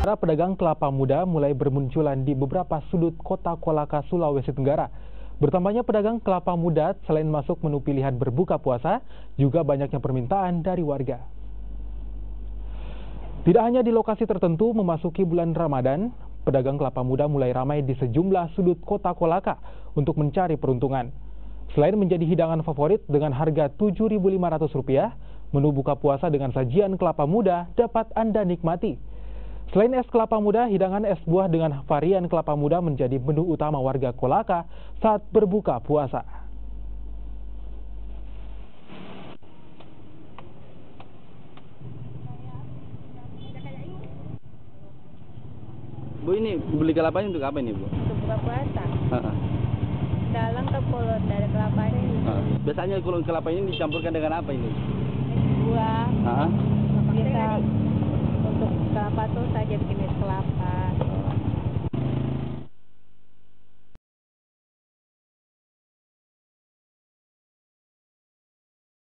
Para pedagang kelapa muda mulai bermunculan di beberapa sudut kota Kolaka, Sulawesi Tenggara. Bertambahnya pedagang kelapa muda selain masuk menu pilihan berbuka puasa, juga banyaknya permintaan dari warga. Tidak hanya di lokasi tertentu memasuki bulan Ramadhan, pedagang kelapa muda mulai ramai di sejumlah sudut kota Kolaka untuk mencari peruntungan. Selain menjadi hidangan favorit dengan harga Rp7.500, menu buka puasa dengan sajian kelapa muda dapat Anda nikmati. Selain es kelapa muda, hidangan es buah dengan varian kelapa muda menjadi menu utama warga Kolaka saat berbuka puasa. Bu, ini beli kelapanya untuk apa ini, Bu? Untuk buka puasa. Dalam kalau dari kelapanya ini. Biasanya kalau kelapa ini dicampurkan dengan apa ini? Es buah. Biasa untuk kelapa tuh saja bikin es kelapa.